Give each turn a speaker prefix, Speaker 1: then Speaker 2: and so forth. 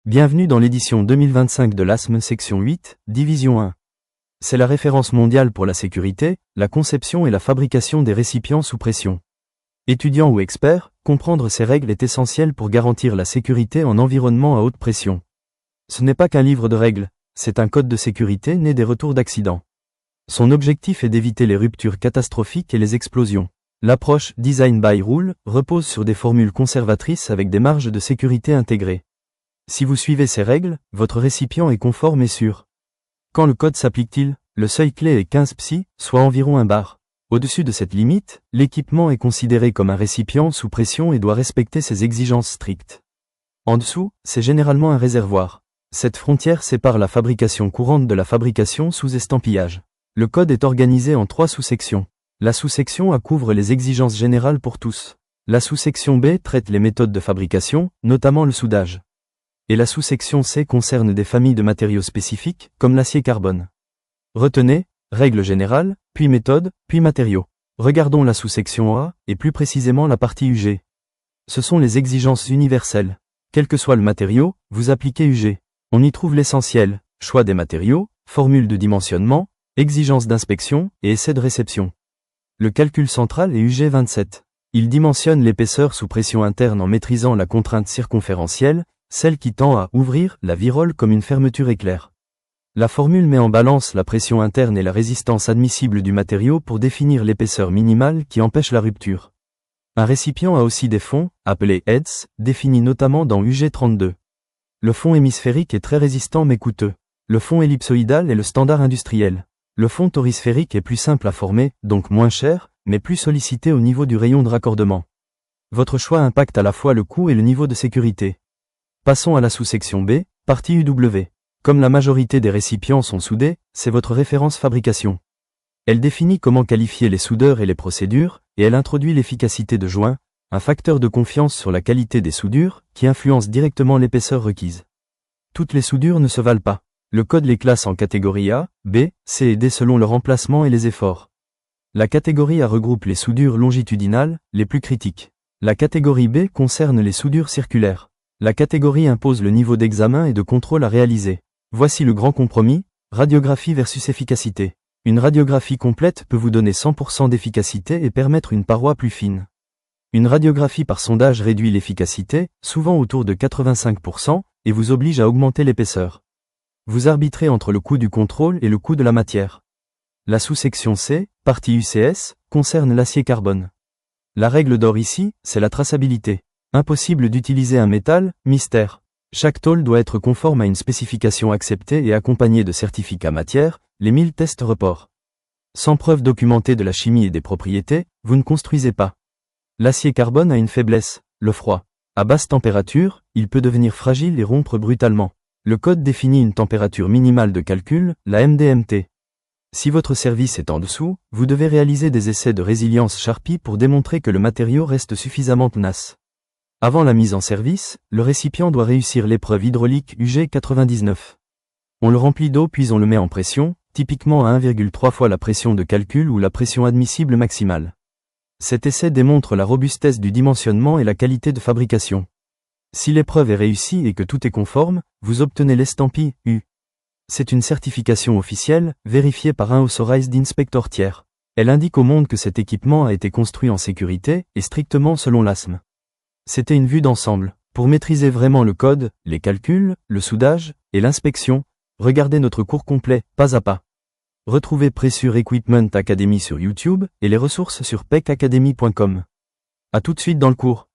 Speaker 1: Bienvenue dans l'édition 2025 de l'ASM section 8, division 1. C'est la référence mondiale pour la sécurité, la conception et la fabrication des récipients sous pression. Étudiant ou expert, comprendre ces règles est essentiel pour garantir la sécurité en environnement à haute pression. Ce n'est pas qu'un livre de règles, c'est un code de sécurité né des retours d'accidents. Son objectif est d'éviter les ruptures catastrophiques et les explosions. L'approche « Design by Rule » repose sur des formules conservatrices avec des marges de sécurité intégrées. Si vous suivez ces règles, votre récipient est conforme et sûr. Quand le code s'applique-t-il? Le seuil clé est 15 psi, soit environ 1 bar. Au-dessus de cette limite, l'équipement est considéré comme un récipient sous pression et doit respecter ces exigences strictes. En dessous, c'est généralement un réservoir. Cette frontière sépare la fabrication courante de la fabrication sous estampillage. Le code est organisé en 3 sous-sections. La sous-section A couvre les exigences générales pour tous. La sous-section B traite les méthodes de fabrication, notamment le soudage. Et la sous-section C concerne des familles de matériaux spécifiques, comme l'acier carbone. Retenez, règle générale, puis méthode, puis matériaux. Regardons la sous-section A, et plus précisément la partie UG. Ce sont les exigences universelles. Quel que soit le matériau, vous appliquez UG. On y trouve l'essentiel, choix des matériaux, formule de dimensionnement, exigences d'inspection, et essai de réception. Le calcul central est UG 27. Il dimensionne l'épaisseur sous pression interne en maîtrisant la contrainte circonférentielle, celle qui tend à ouvrir la virole comme une fermeture éclair. La formule met en balance la pression interne et la résistance admissible du matériau pour définir l'épaisseur minimale qui empêche la rupture. Un récipient a aussi des fonds, appelés heads, définis notamment dans UG 32. Le fond hémisphérique est très résistant mais coûteux. Le fond ellipsoïdal est le standard industriel. Le fond torisphérique est plus simple à former, donc moins cher, mais plus sollicité au niveau du rayon de raccordement. Votre choix impacte à la fois le coût et le niveau de sécurité. Passons à la sous-section B, partie UW. Comme la majorité des récipients sont soudés, c'est votre référence fabrication. Elle définit comment qualifier les soudeurs et les procédures, et elle introduit l'efficacité de joint, un facteur de confiance sur la qualité des soudures, qui influence directement l'épaisseur requise. Toutes les soudures ne se valent pas. Le code les classe en catégorie A, B, C et D selon leur emplacement et les efforts. La catégorie A regroupe les soudures longitudinales, les plus critiques. La catégorie B concerne les soudures circulaires. La catégorie impose le niveau d'examen et de contrôle à réaliser. Voici le grand compromis, radiographie versus efficacité. Une radiographie complète peut vous donner 100% d'efficacité et permettre une paroi plus fine. Une radiographie par sondage réduit l'efficacité, souvent autour de 85%, et vous oblige à augmenter l'épaisseur. Vous arbitrez entre le coût du contrôle et le coût de la matière. La sous-section C, partie UCS, concerne l'acier carbone. La règle d'or ici, c'est la traçabilité. Impossible d'utiliser un métal, mystère. Chaque tôle doit être conforme à une spécification acceptée et accompagnée de certificats matière, les 1000 tests report. Sans preuve documentée de la chimie et des propriétés, vous ne construisez pas. L'acier carbone a une faiblesse, le froid. À basse température, il peut devenir fragile et rompre brutalement. Le code définit une température minimale de calcul, la MDMT. Si votre service est en dessous, vous devez réaliser des essais de résilience Sharpie pour démontrer que le matériau reste suffisamment tenace. Avant la mise en service, le récipient doit réussir l'épreuve hydraulique UG 99. On le remplit d'eau puis on le met en pression, typiquement à 1,3 fois la pression de calcul ou la pression admissible maximale. Cet essai démontre la robustesse du dimensionnement et la qualité de fabrication. Si l'épreuve est réussie et que tout est conforme, vous obtenez l'estampille U. C'est une certification officielle, vérifiée par un Authorized Inspector tiers. Elle indique au monde que cet équipement a été construit en sécurité et strictement selon l'ASM. C'était une vue d'ensemble. Pour maîtriser vraiment le code, les calculs, le soudage et l'inspection, regardez notre cours complet, pas à pas. Retrouvez Pressure Equipment Academy sur YouTube et les ressources sur pecacademy.com. À tout de suite dans le cours.